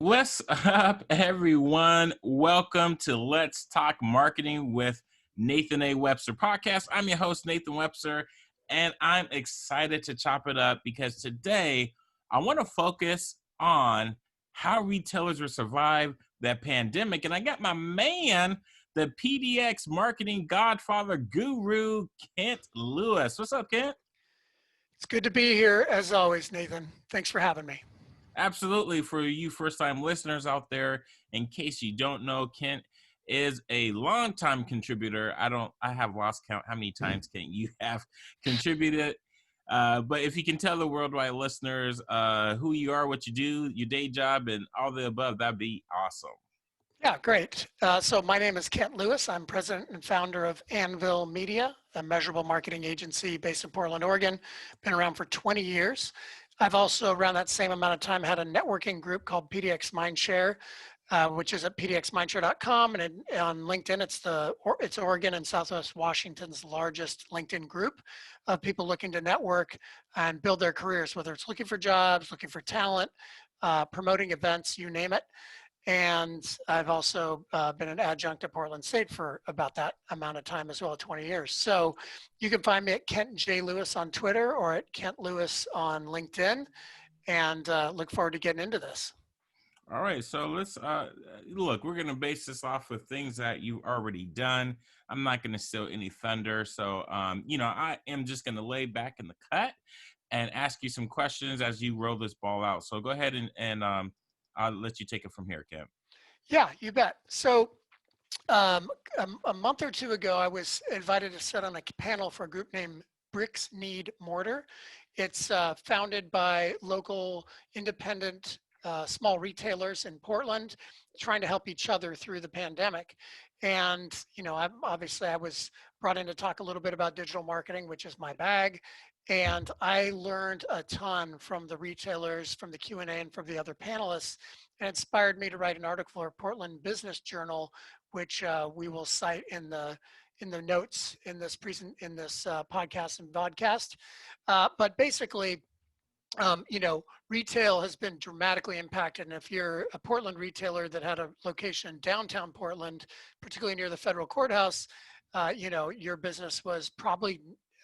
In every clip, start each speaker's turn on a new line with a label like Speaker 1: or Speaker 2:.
Speaker 1: What's up, everyone? Welcome to Let's Talk Marketing with Nathan A. Webster podcast. I'm your host, Nathan Webster, and I'm excited to chop it up because today I want to focus on how retailers will survive that pandemic. And I got my man, the PDX marketing Godfather guru, Kent Lewis. What's up, Kent?
Speaker 2: It's good to be here as always, Nathan. Thanks for having me.
Speaker 1: Absolutely. For you first-time listeners out there, in case you don't know, Kent is a longtime contributor. I have lost count how many times, Kent, you have contributed. But if you can tell the worldwide listeners who you are, what you do, your day job, and all the above, that'd be awesome.
Speaker 2: Yeah, great. So my name is Kent Lewis. I'm president and founder of Anvil Media, a measurable marketing agency based in Portland, Oregon. Been around for 20 years. I've also, around that same amount of time, had a networking group called PDX Mindshare, which is at pdxmindshare.com. And on LinkedIn, it's Oregon and Southwest Washington's largest LinkedIn group of people looking to network and build their careers, whether it's looking for jobs, looking for talent, promoting events, you name it. And I've also been an adjunct at Portland State for about that amount of time as well, 20 years. So you can find me at Kent J. Lewis on Twitter or at Kent Lewis on LinkedIn, and look forward to getting into this.
Speaker 1: All right, so let's look. We're gonna base this off of things that you've already done. I'm not gonna steal any thunder, so I am just gonna lay back in the cut and ask you some questions as you roll this ball out. So go ahead and I'll let you take it from here, Kim.
Speaker 2: Yeah, you bet. So a month or two ago, I was invited to sit on a panel for a group named Bricks Need Mortar. It's founded by local independent small retailers in Portland trying to help each other through the pandemic. And, I was brought in to talk a little bit about digital marketing, which is my bag. And I learned a ton from the retailers, from the Q&A, and from the other panelists, and inspired me to write an article for Portland Business Journal, which we will cite in the notes in this podcast and podcast. But basically, retail has been dramatically impacted. And if you're a Portland retailer that had a location in downtown Portland, particularly near the federal courthouse, your business was probably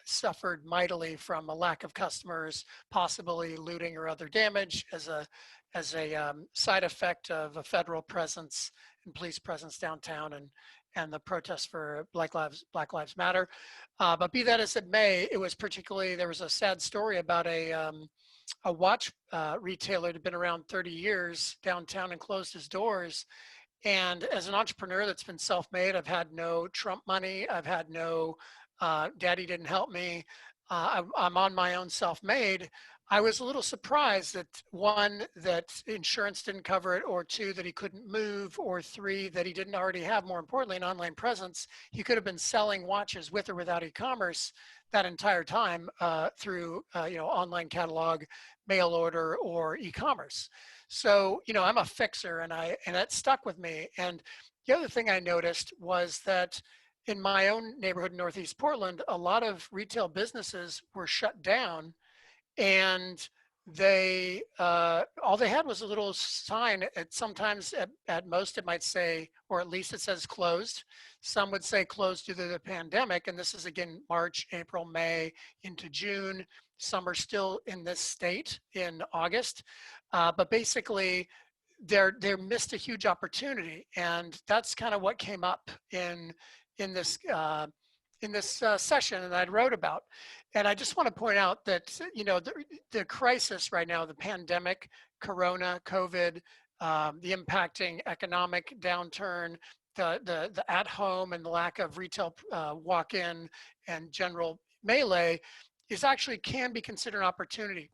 Speaker 2: suffered mightily from a lack of customers, possibly looting or other damage as a side effect of a federal presence and police presence downtown and the protests for Black Lives Matter. But be that as it may, there was a sad story about a watch retailer that had been around 30 years downtown and closed his doors. And as an entrepreneur that's been self-made, I've had no Trump money. I've had no daddy didn't help me. I'm on my own self-made. I was a little surprised that one, that insurance didn't cover it, or two, that he couldn't move, or three, that he didn't already have, more importantly, an online presence. He could have been selling watches with or without e-commerce that entire time through online catalog, mail order, or e-commerce. So I'm a fixer, and that stuck with me. And the other thing I noticed was that in my own neighborhood in Northeast Portland, a lot of retail businesses were shut down, and they all they had was a little sign. Sometimes at most it might say, or at least it says closed. Some would say closed due to the pandemic, and this is again March, April, May into June. Some are still in this state in August, but basically they're missed a huge opportunity, and that's kind of what came up in this session that I wrote about. And I just want to point out that the crisis right now, the pandemic, Corona, COVID, the impacting economic downturn, the at home and the lack of retail walk-in and general melee can be considered an opportunity.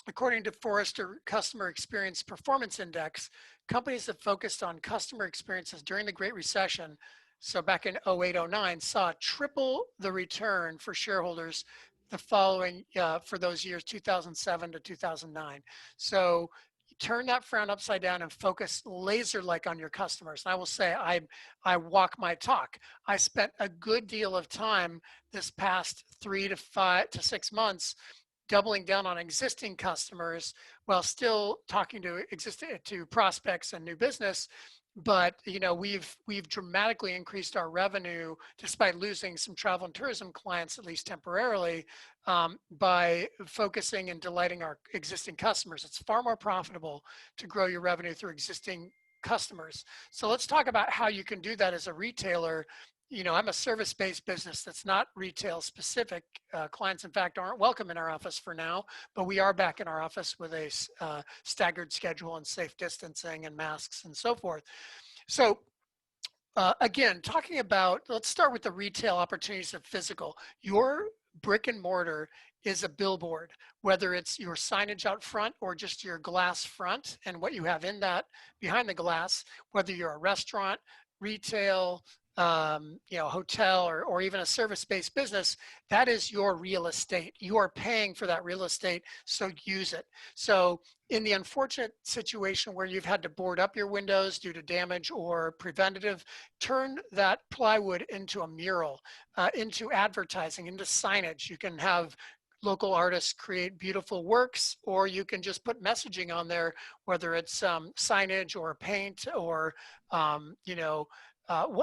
Speaker 2: According to Forrester Customer Experience Performance Index, companies that focused on customer experiences during the Great Recession, so back in 08-09, saw triple the return for shareholders the following for those years 2007 to 2009. So you turn that frown upside down and focus laser-like on your customers. And I will say I walk my talk. I spent a good deal of time this past 3 to 6 months doubling down on existing customers while still talking to prospects and new business. But we've dramatically increased our revenue despite losing some travel and tourism clients, at least temporarily, by focusing and delighting our existing customers. It's far more profitable to grow your revenue through existing customers. So let's talk about how you can do that as a retailer. I'm a service-based business that's not retail specific. Clients, in fact, aren't welcome in our office for now, but we are back in our office with a staggered schedule and safe distancing and masks and so forth. So again, talking about, let's start with the retail opportunities of physical. Your brick and mortar is a billboard, whether it's your signage out front or just your glass front and what you have in that behind the glass, whether you're a restaurant, retail, hotel, or even a service-based business, that is your real estate. You are paying for that real estate, so use it. So in the unfortunate situation where you've had to board up your windows due to damage or preventative, turn that plywood into a mural, into advertising, into signage. You can have local artists create beautiful works, or you can just put messaging on there, whether it's signage or paint or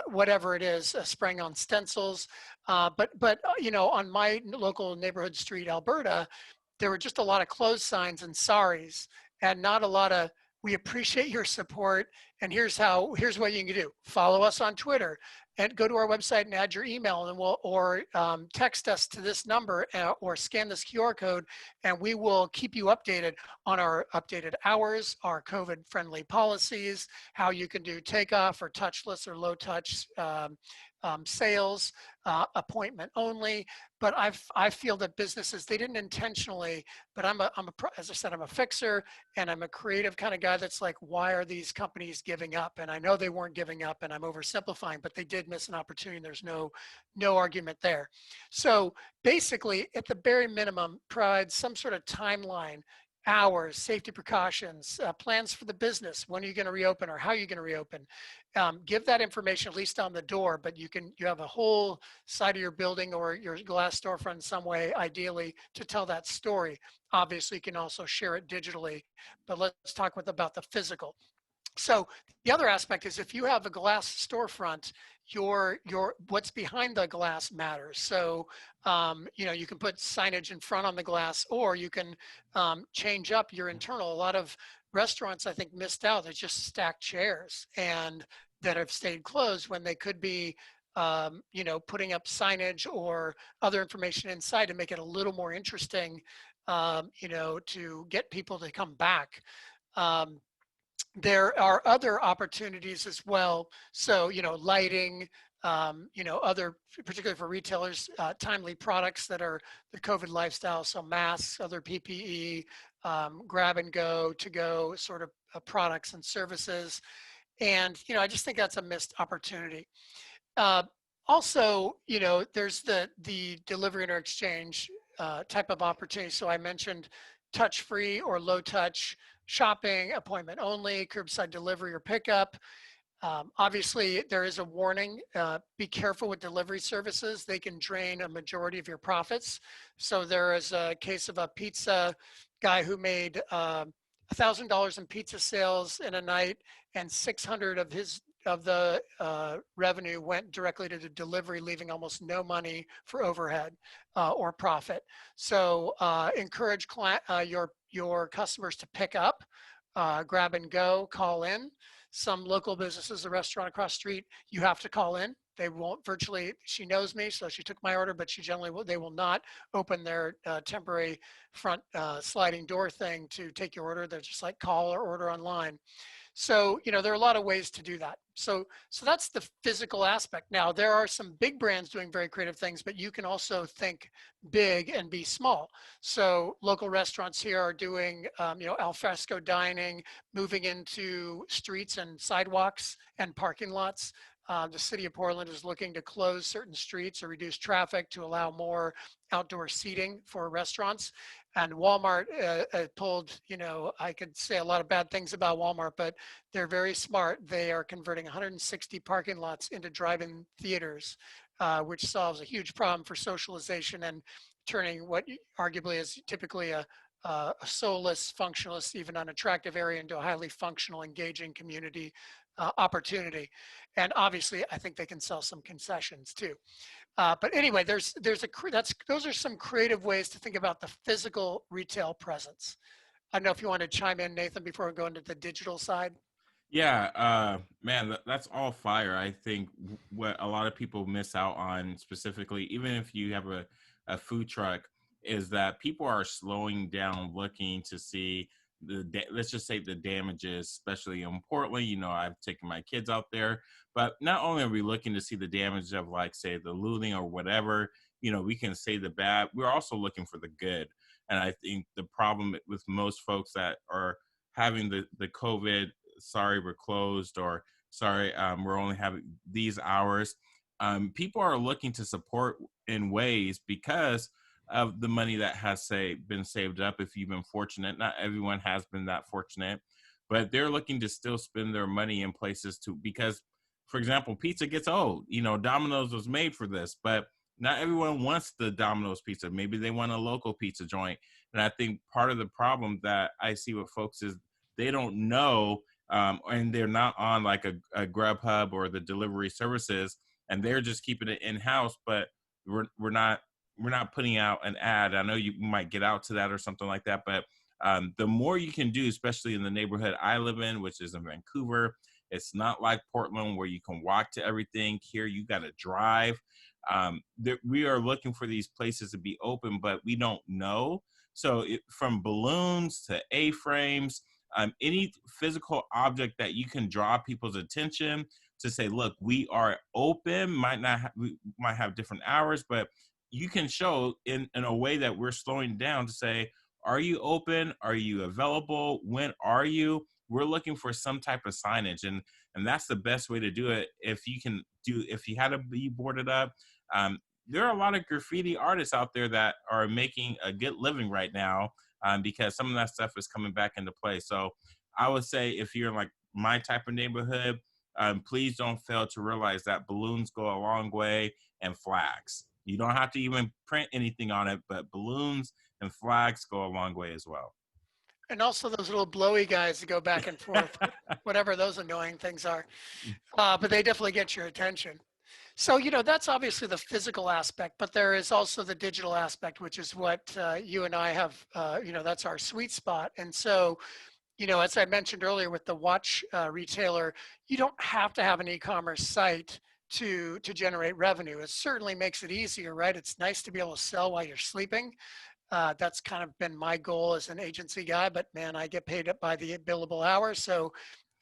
Speaker 2: whatever it is, spraying on stencils. But on my local neighborhood street, Alberta, there were just a lot of clothes signs and saris, and not a lot of "we appreciate your support, and here's what you can do. Follow us on Twitter and go to our website and add your email, and or text us to this number, or scan this QR code, and we will keep you updated on our updated hours, our COVID-friendly policies, how you can do takeoff or touchless or low touch sales, appointment only." But I feel that businesses, they didn't intentionally, but as I said, I'm a fixer and I'm a creative kind of guy that's like, why are these companies giving up? And I know they weren't giving up, and I'm oversimplifying, but they did miss an opportunity. And there's no argument there. So basically, at the very minimum, provide some sort of timeline, hours, safety precautions, plans for the business. When are you going to reopen, or how are you going to reopen? Give that information at least on the door, but you have a whole side of your building or your glass storefront in some way, ideally, to tell that story. Obviously, you can also share it digitally, but let's talk about the physical. So the other aspect is, if you have a glass storefront, your what's behind the glass matters. So you can put signage in front on the glass, or you can change up your internal. A lot of restaurants, I think, missed out. They just stacked chairs and that have stayed closed when they could be putting up signage or other information inside to make it a little more interesting, to get people to come back. There are other opportunities as well. So, lighting, other, particularly for retailers, timely products that are the COVID lifestyle. So masks, other PPE, grab and go, to go sort of products and services. And, I just think that's a missed opportunity. Also, there's the delivery or exchange type of opportunity. So I mentioned touch-free or low-touch shopping, appointment only, curbside delivery or pickup. Obviously, there is a warning. Be careful with delivery services. They can drain a majority of your profits. So there is a case of a pizza guy who made $1,000 in pizza sales in a night, and 600 of the revenue went directly to the delivery, leaving almost no money for overhead or profit. So encourage your customers to pick up, grab and go, call in. Some local businesses, a restaurant across the street, you have to call in. They won't virtually, she knows me, so she took my order, but they will not open their temporary front sliding door thing to take your order. They're just like, call or order online. So, there are a lot of ways to do that. So that's the physical aspect. Now, there are some big brands doing very creative things, but you can also think big and be small. So local restaurants here are doing, al fresco dining, moving into streets and sidewalks and parking lots. The city of Portland is looking to close certain streets or reduce traffic to allow more outdoor seating for restaurants. And Walmart pulled, I could say a lot of bad things about Walmart, but they're very smart. They are converting 160 parking lots into drive-in theaters which solves a huge problem for socialization and turning what arguably is typically a soulless, functionless, even unattractive area into a highly functional, engaging community opportunity. And obviously, I think they can sell some concessions too. But anyway, those are some creative ways to think about the physical retail presence. I don't know if you want to chime in, Nathan, before we go into the digital side.
Speaker 1: Yeah, man, that's all fire. I think what a lot of people miss out on, specifically, even if you have a food truck, is that people are slowing down looking to see let's just say the damages, especially in Portland. I've taken my kids out there, but not only are we looking to see the damage of, like, say, the looting or whatever, we can say the bad. We're also looking for the good. And I think the problem with most folks that are having the COVID, sorry, we're closed, or sorry, we're only having these hours. People are looking to support in ways because of the money that has been saved up. If you've been fortunate, not everyone has been that fortunate, but they're looking to still spend their money in places because, for example, pizza gets old. Domino's was made for this, but not everyone wants the Domino's pizza. Maybe they want a local pizza joint. And I think part of the problem that I see with folks is they don't know, and they're not on like a Grubhub or the delivery services, and they're just keeping it in house. But we're not putting out an ad. I know you might get out to that or something like that, but the more you can do, especially in the neighborhood I live in, which is in Vancouver, it's not like Portland where you can walk to everything. Here, you got to drive. We are looking for these places to be open, but we don't know. So from balloons to A-frames, any physical object that you can draw people's attention to say, look, we are open, we might have different hours, but you can show in a way that we're slowing down to say, are you open? Are you available? When are you? We're looking for some type of signage. And that's the best way to do it. If you had to be boarded up, there are a lot of graffiti artists out there that are making a good living right now, because some of that stuff is coming back into play. So I would say if you're in like my type of neighborhood, please don't fail to realize that balloons go a long way, and flags. You don't have to even print anything on it, but balloons and flags go a long way as well.
Speaker 2: And also those little blowy guys that go back and forth, whatever those annoying things are. But they definitely get your attention. So, that's obviously the physical aspect, but there is also the digital aspect, which is what you and I have, that's our sweet spot. And so, as I mentioned earlier with the watch retailer, you don't have to have an e-commerce site to generate revenue. It certainly makes it easier, right? It's nice to be able to sell while you're sleeping. That's kind of been my goal as an agency guy, but man, I get paid up by the billable hour. So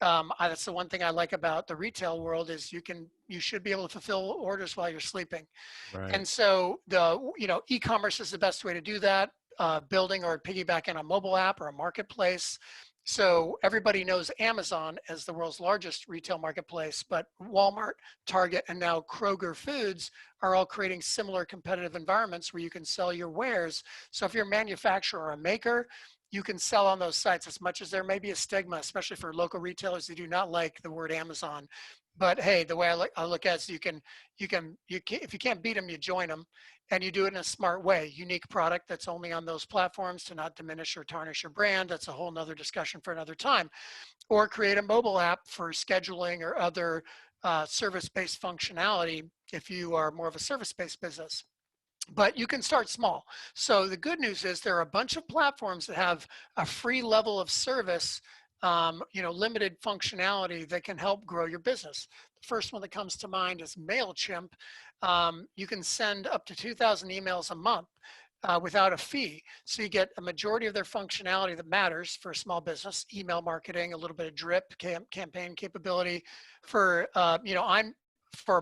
Speaker 2: that's the one thing I like about the retail world is you should be able to fulfill orders while you're sleeping.
Speaker 1: Right.
Speaker 2: And so e-commerce is the best way to do that. Building or piggybacking a mobile app or a marketplace. So everybody knows Amazon as the world's largest retail marketplace, but Walmart, Target, and now Kroger Foods are all creating similar competitive environments where you can sell your wares. So if you're a manufacturer or a maker, you can sell on those sites, as much as there may be a stigma, especially for local retailers who do not like the word Amazon. But hey, the way I look at it is you can, if you can't beat them, you join them, and you do it in a smart way. Unique product that's only on those platforms to not diminish or tarnish your brand. That's a whole nother discussion for another time. Or create a mobile app for scheduling or other service-based functionality if you are more of a service-based business. But you can start small. So the good news is there are a bunch of platforms that have a free level of service, limited functionality that can help grow your business. The first one that comes to mind is MailChimp. You can send up to 2,000 emails a month without a fee. So you get a majority of their functionality that matters for a small business: email marketing, a little bit of drip, campaign capability. For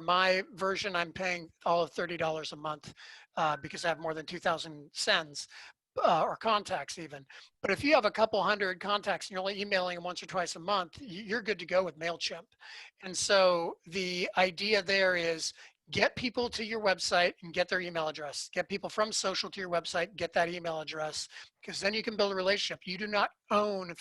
Speaker 2: my version, I'm paying all of $30 a month because I have more than 2,000 sends or contacts even. But if you have a couple hundred contacts and you're only emailing them once or twice a month, you're good to go with MailChimp. And so the idea there is get people to your website and get their email address. Get people from social to your website, get that email address, because then you can build a relationship. You do not own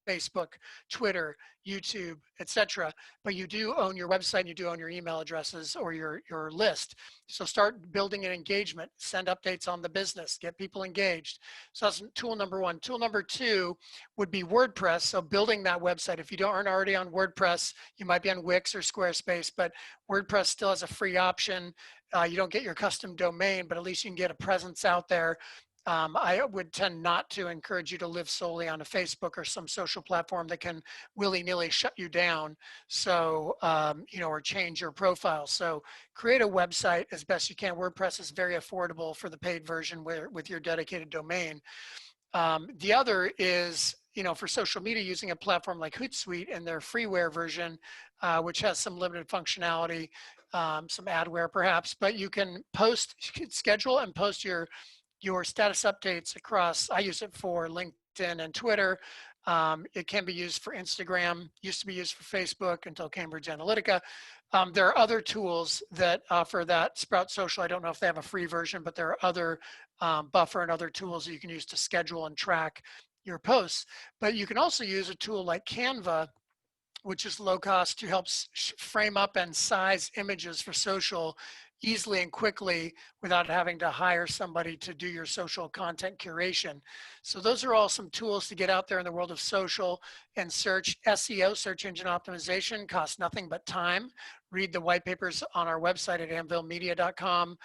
Speaker 2: Facebook, Twitter, YouTube, etc. But you do own your website, and you do own your email addresses or your list. So start building an engagement, send updates on the business, get people engaged. So that's tool number one. Tool number two would be WordPress. So building that website. If you aren't already on WordPress, you might be on Wix or Squarespace, but WordPress still has a free option. You don't get your custom domain, but at least you can get a presence out there. I would tend not to encourage you to live solely on a Facebook or some social platform that can willy-nilly shut you down. So, or change your profile. So create a website as best you can. WordPress is very affordable for the paid version with your dedicated domain. The other is, for social media, using a platform like Hootsuite and their freeware version, which has some limited functionality, some adware perhaps, but you can schedule and post your status updates across. I use it for LinkedIn and Twitter. It can be used for Instagram, used to be used for Facebook until Cambridge Analytica. There are other tools that offer that. Sprout Social, I don't know if they have a free version, but there are other Buffer and other tools that you can use to schedule and track your posts. But you can also use a tool like Canva, which is low cost, to help frame up and size images for social easily and quickly without having to hire somebody to do your social content curation. So those are all some tools to get out there in the world of social and search. SEO, search engine optimization, costs nothing but time. Read the white papers on our website at anvilmedia.com.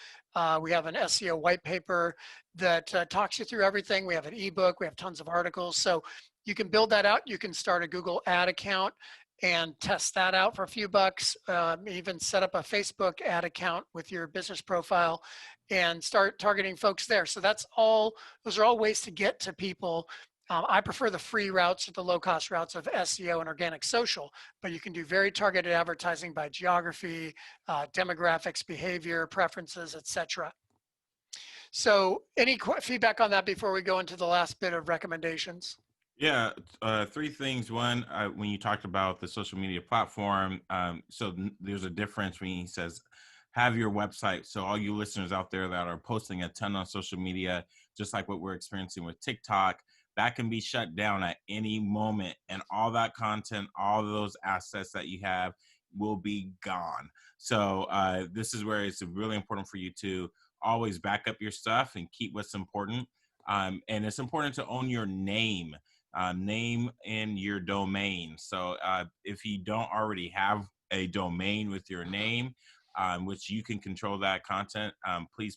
Speaker 2: We have an SEO white paper that talks you through everything. We have an ebook. We have tons of articles. So you can build that out. You can start a Google ad account and test that out for a few bucks. Even set up a Facebook ad account with your business profile and start targeting folks there. So those are all ways to get to people. I prefer the free routes or the low cost routes of SEO and organic social, but you can do very targeted advertising by geography, demographics, behavior, preferences, etc. So any feedback on that before we go into the last bit of recommendations?
Speaker 1: Yeah, three things. One, when you talked about the social media platform, there's a difference when he says have your website. So all you listeners out there that are posting a ton on social media, just like what we're experiencing with TikTok, that can be shut down at any moment, and all that content, all of those assets that you have will be gone. So this is where it's really important for you to always back up your stuff and keep what's important. And it's important to own your name. Name in your domain. So if you don't already have a domain with your name, which you can control that content, please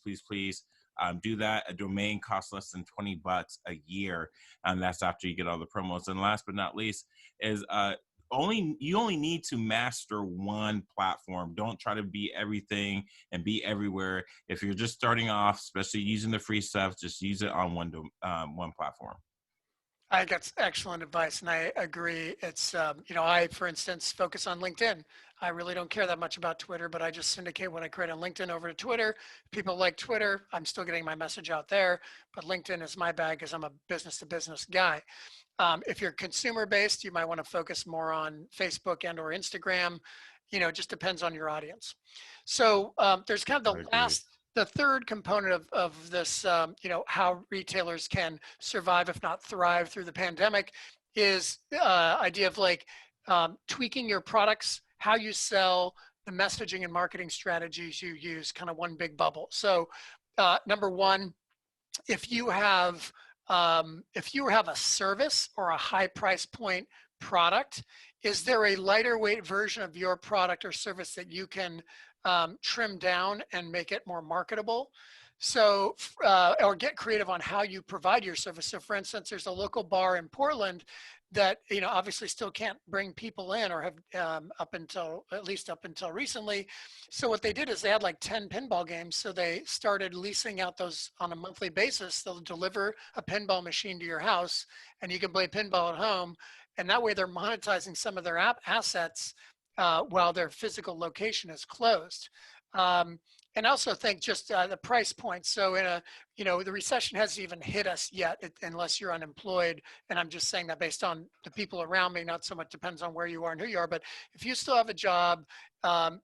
Speaker 1: do that. A domain costs less than $20 a year, and that's after you get all the promos. And last but not least is you only need to master one platform. Don't try to be everything and be everywhere. If you're just starting off, especially using the free stuff, just use it on one platform.
Speaker 2: I think that's excellent advice, and I agree. It's, I, for instance, focus on LinkedIn. I really don't care that much about Twitter, but I just syndicate what I create on LinkedIn over to Twitter. People like Twitter. I'm still getting my message out there, but LinkedIn is my bag because I'm a business-to-business guy. If you're consumer-based, you might want to focus more on Facebook and or Instagram. It just depends on your audience. So there's kind of the third component of this, how retailers can survive, if not thrive, through the pandemic, is idea of like tweaking your products, how you sell, the messaging and marketing strategies you use, kind of one big bubble. So number one, if you have a service or a high price point product, is there a lighter weight version of your product or service that you can trim down and make it more marketable? So, or get creative on how you provide your service. So for instance, there's a local bar in Portland that, obviously still can't bring people in, or have at least up until recently. So what they did is they had like 10 pinball games. So they started leasing out those on a monthly basis. They'll deliver a pinball machine to your house and you can play pinball at home. And that way they're monetizing some of their assets while their physical location is closed. And also think just the price point. So in a, the recession hasn't even hit us yet unless you're unemployed. And I'm just saying that based on the people around me, not so much depends on where you are and who you are. But if you still have a job,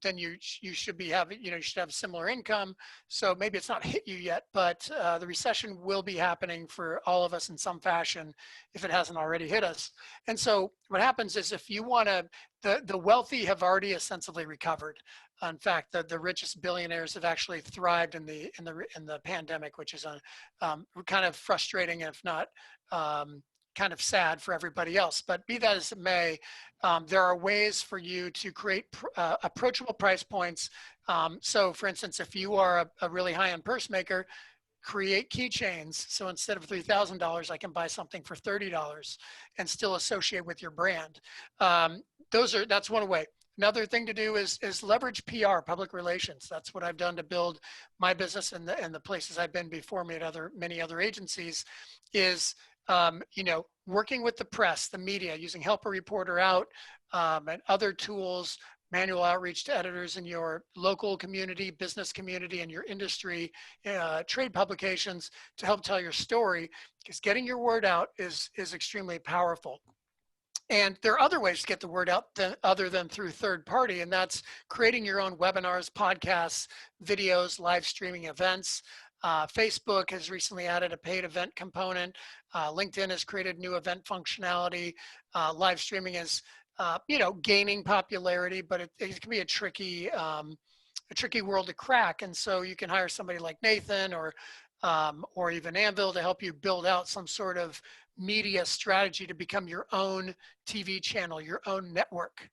Speaker 2: then you should be having, you should have similar income. So maybe it's not hit you yet, but the recession will be happening for all of us in some fashion if it hasn't already hit us. And so what happens is if you want to, the wealthy have already ostensibly recovered. In fact, the richest billionaires have actually thrived in the pandemic, which is kind of frustrating, if not kind of sad for everybody else. But be that as it may, there are ways for you to create approachable price points. So, for instance, if you are a really high-end purse maker, create keychains. So instead of $3,000, I can buy something for $30 and still associate with your brand. That's one way. Another thing to do is leverage PR, public relations. That's what I've done to build my business and the places I've been before me at many other agencies is, working with the press, the media, using Help a Reporter Out and other tools, manual outreach to editors in your local community, business community, and your industry, trade publications to help tell your story, because getting your word out is extremely powerful. And there are other ways to get the word out other than through third party, and that's creating your own webinars, podcasts, videos, live streaming events. Facebook has recently added a paid event component. LinkedIn has created new event functionality. Live streaming is, gaining popularity, but it can be a tricky world to crack. And so you can hire somebody like Nathan or even Anvil to help you build out some sort of media strategy to become your own TV channel, your own network.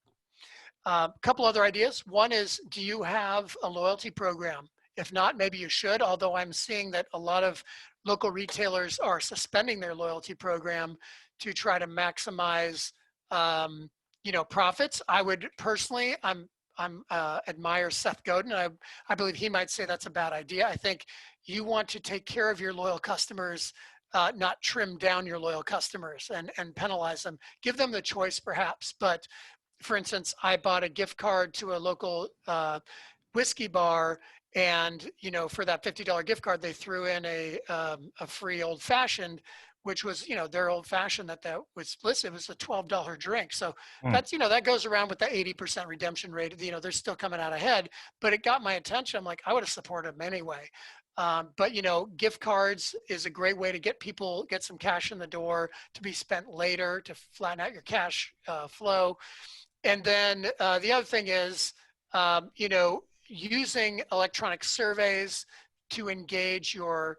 Speaker 2: A couple other ideas. One is, do you have a loyalty program? If not, maybe you should, although I'm seeing that a lot of local retailers are suspending their loyalty program to try to maximize profits. I would personally, admire Seth Godin. I believe he might say that's a bad idea. I think you want to take care of your loyal customers, not trim down your loyal customers and penalize them. Give them the choice perhaps. But for instance, I bought a gift card to a local whiskey bar, and for that $50 gift card, they threw in a free old fashioned, which was, their old fashioned that was listed. It was a $12 drink. So that's, that goes around with the 80% redemption rate. They're still coming out ahead, but it got my attention. I'm like, I would have supported them anyway. But gift cards is a great way to get some cash in the door to be spent later to flatten out your cash flow. And then the other thing is, using electronic surveys to engage your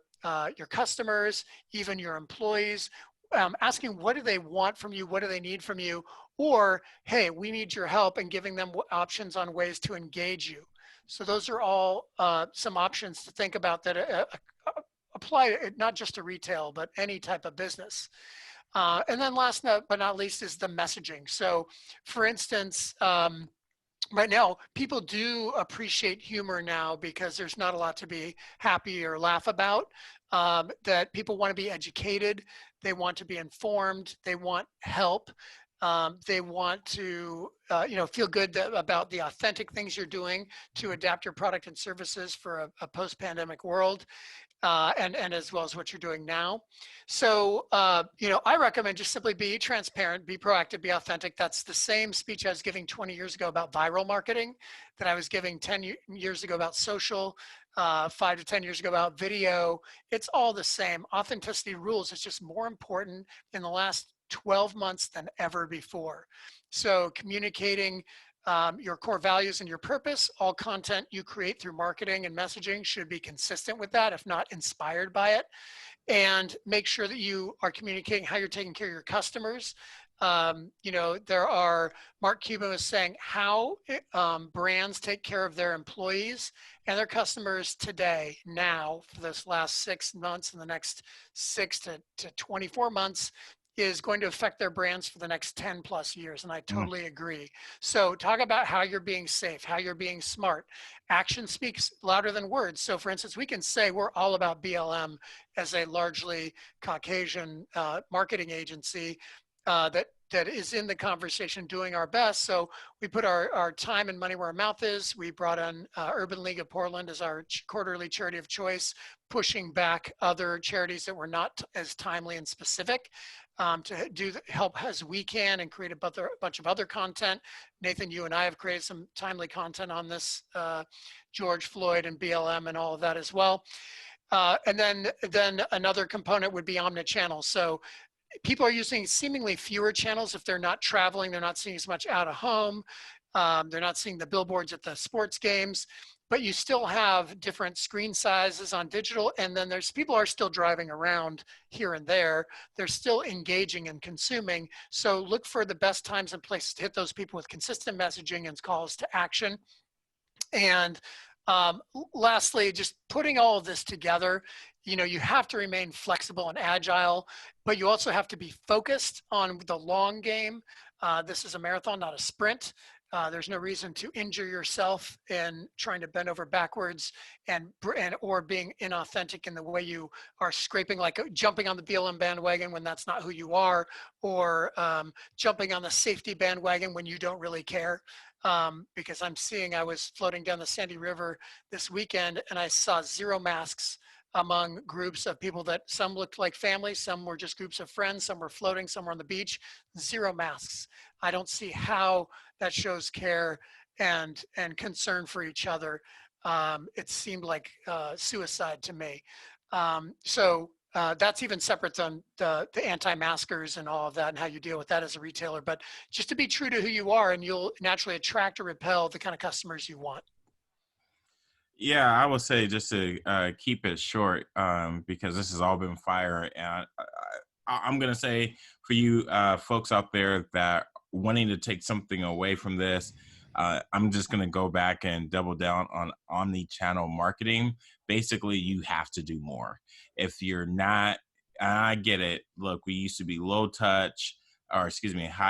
Speaker 2: customers, even your employees, asking what do they want from you, what do they need from you, or hey, we need your help, and giving them options on ways to engage you. So those are all some options to think about that apply not just to retail, but any type of business. And then last but not least is the messaging. So for instance, right now, people do appreciate humor now because there's not a lot to be happy or laugh about. That people want to be educated, they want to be informed, they want help, they want to feel good about the authentic things you're doing to adapt your product and services for a post-pandemic world. And as well as what you're doing now. So, I recommend just simply be transparent, be proactive, be authentic. That's the same speech I was giving 20 years ago about viral marketing that I was giving 10 years ago about social, 5 to 10 years ago about video. It's all the same. Authenticity rules. It's just more important in the last 12 months than ever before. So communicating your core values and your purpose. All content you create through marketing and messaging should be consistent with that, if not inspired by it. And make sure that you are communicating how you're taking care of your customers. Mark Cuban was saying how brands take care of their employees and their customers today, now, for this last 6 months and the next 6 to 24 months is going to affect their brands for the next 10 plus years. And I totally agree. So talk about how you're being safe, how you're being smart. Action speaks louder than words. So for instance, we can say we're all about BLM as a largely Caucasian marketing agency that that is in the conversation doing our best. So we put our time and money where our mouth is. We brought on Urban League of Portland as our quarterly charity of choice, pushing back other charities that were not as timely and specific, to do help as we can and create a bunch of other content. Nathan, you and I have created some timely content on this, George Floyd and BLM and all of that as well. And then another component would be omnichannel. So people are using seemingly fewer channels if they're not traveling, they're not seeing as much out of home, they're not seeing the billboards at the sports games, but you still have different screen sizes on digital, and then there's people are still driving around here and there. They're still engaging and consuming. So look for the best times and places to hit those people with consistent messaging and calls to action. And lastly, just putting all of this together, you have to remain flexible and agile, but you also have to be focused on the long game. This is a marathon, not a sprint. There's no reason to injure yourself in trying to bend over backwards or being inauthentic in the way you are scraping, like jumping on the BLM bandwagon when that's not who you are, or jumping on the safety bandwagon when you don't really care. Because I was floating down the Sandy River this weekend and I saw zero masks among groups of people that some looked like families, some were just groups of friends, some were floating, some were on the beach, zero masks. I don't see how that shows care and concern for each other. It seemed like suicide to me. So that's even separate from the anti-maskers and all of that and how you deal with that as a retailer. But just to be true to who you are, and you'll naturally attract or repel the kind of customers you want.
Speaker 1: Yeah, I would say just to keep it short, because this has all been fire. And I'm going to say for you folks out there that wanting to take something away from this, I'm just going to go back and double down on omni-channel marketing. Basically, you have to do more. If you're not, and I get it. Look, we used to be high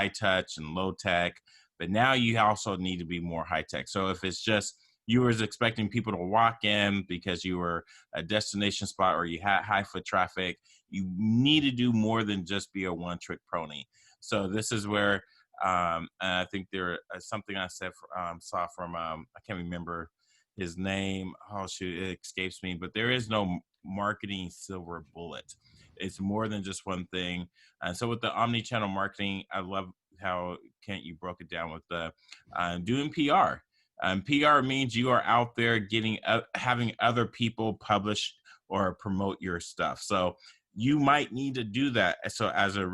Speaker 1: touch and low tech, but now you also need to be more high tech. So if it's just you were expecting people to walk in because you were a destination spot or you had high foot traffic, you need to do more than just be a one-trick pony. So this is where I think there something I saw from I can't remember his name. Oh shoot, it escapes me. But there is no marketing silver bullet. It's more than just one thing. And so with the omni-channel marketing, I love how Kent you broke it down with the doing PR. PR means you are out there having other people publish or promote your stuff. So you might need to do that. So as a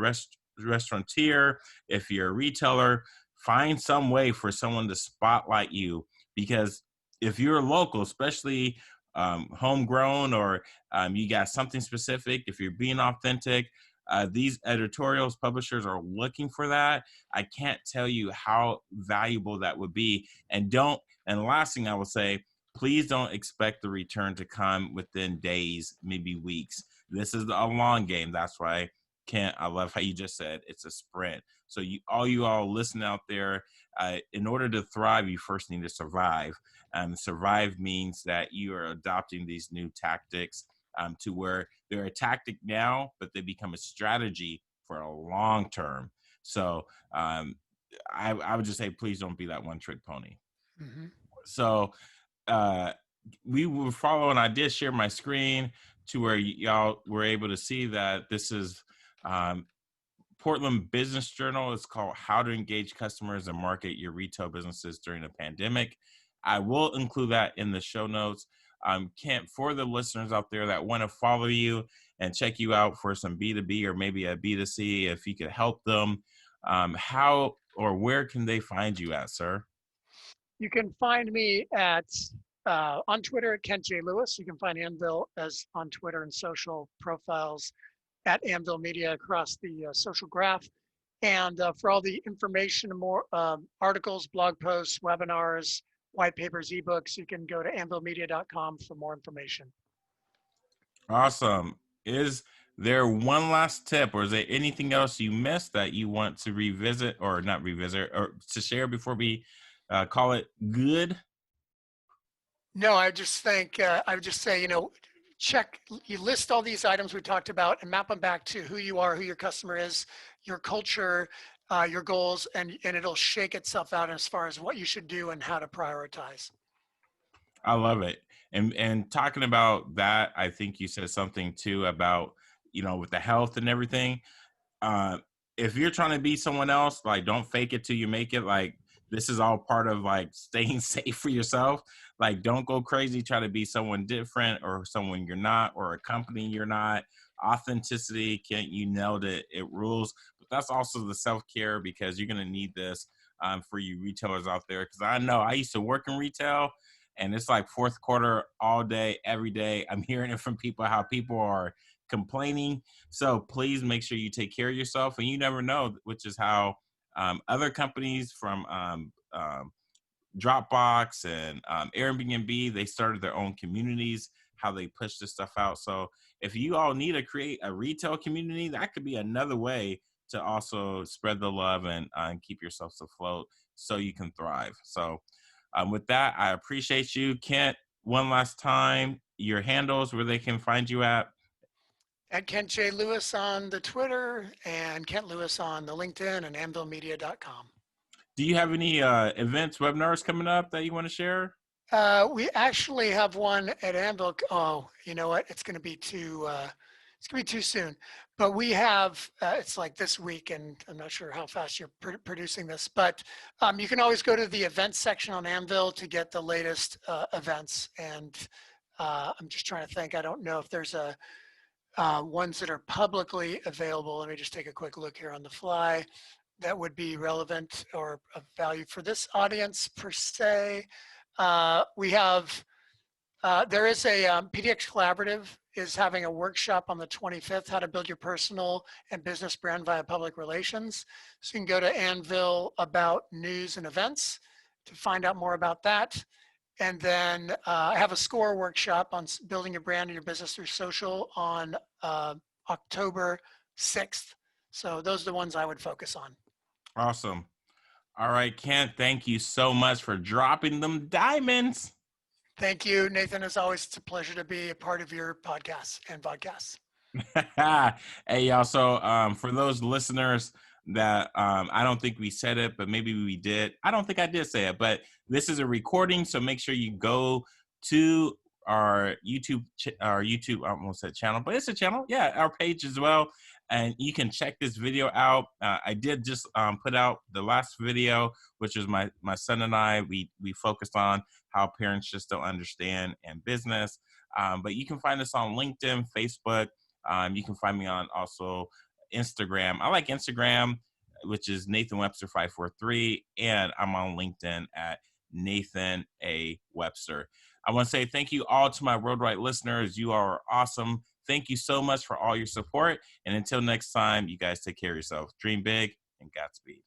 Speaker 1: restaurateur, if you're a retailer, find some way for someone to spotlight you, because if you're local, especially homegrown, or you got something specific, if you're being authentic, these editorials publishers are looking for that. I can't tell you how valuable that would be. And the last thing I will say, please don't expect the return to come within days, maybe weeks. This is a long game. That's why I love how you just said it's a sprint. So you all listen out there, in order to thrive, you first need to survive. Survive means that you are adopting these new tactics, to where they're a tactic now, but they become a strategy for a long term. So I would just say, please don't be that one trick pony. Mm-hmm. So we were following, I did share my screen to where y'all were able to see that this is Portland Business Journal. It's called How to Engage Customers and Market Your Retail Businesses During a Pandemic. I will include that in the show notes. Kent, for the listeners out there that want to follow you and check you out for some B2B or maybe a B2C, if you could help them, how or where can they find you at, sir?
Speaker 2: You can find me on Twitter at Kent J. Lewis. You can find Anvil on Twitter and social profiles at Anvil Media across the social graph. And for all the information, more articles, blog posts, webinars, white papers, ebooks, you can go to anvilmedia.com for more information.
Speaker 1: Awesome. Is there one last tip, or is there anything else you missed that you want to revisit, or not revisit, or to share before we call it good?
Speaker 2: No, I would just say, you list all these items we talked about and map them back to who you are, who your customer is, your culture, your goals, and it'll shake itself out as far as what you should do and how to prioritize.
Speaker 1: I love it. And talking about that, I think you said something too about, with the health and everything. uh if you're trying to be someone else, like, don't fake it till you make it. Like, this is all part of like staying safe for yourself. Like, don't go crazy try to be someone different or someone you're not, or a company you're not. Authenticity, can't you nailed it, it rules. But that's also the self-care, because you're going to need this for you retailers out there, because I know I used to work in retail, and it's like fourth quarter all day every day. I'm hearing it from people, how people are complaining. So please make sure you take care of yourself. And you never know, which is how other companies from Dropbox and Airbnb, they started their own communities, how they push this stuff out. So if you all need to create a retail community, that could be another way to also spread the love and keep yourselves afloat so you can thrive. So with that, I appreciate you. Kent, one last time, your handles where they can find you at.
Speaker 2: At Kent J. Lewis on the Twitter, and Kent Lewis on the LinkedIn, and anvilmedia.com.
Speaker 1: Do you have any events, webinars coming up that you want to share?
Speaker 2: We actually have one at Anvil. Oh, you know what? It's going to be too soon. But we have, it's like this week, and I'm not sure how fast you're producing this, but you can always go to the events section on Anvil to get the latest events. And I'm just trying to think. I don't know if there's ones that are publicly available. Let me just take a quick look here on the fly that would be relevant or of value for this audience per se. We have, there is a PDX Collaborative is having a workshop on the 25th, how to build your personal and business brand via public relations. So you can go to Anvil about news and events to find out more about that. And then I have a SCORE workshop on building your brand and your business through social on October 6th. So those are the ones I would focus on.
Speaker 1: Awesome. All right, Kent, thank you so much for dropping them diamonds.
Speaker 2: Thank you, Nathan. As always, it's a pleasure to be a part of your podcast and podcasts.
Speaker 1: Hey, y'all. So for those listeners that I don't think we said it, but maybe we did. I don't think I did say it, but this is a recording. So make sure you go to our YouTube, I almost said channel, but it's a channel. Yeah, our page as well. And you can check this video out. I did just put out the last video, which was my son and I. We focused on how parents just don't understand in business. But you can find us on LinkedIn, Facebook. You can find me on also Instagram. I like Instagram, which is Nathan Webster 543, and I'm on LinkedIn at Nathan A. Webster. I want to say thank you all to my worldwide listeners. You are awesome. Thank you so much for all your support. And until next time, you guys take care of yourself. Dream big and Godspeed.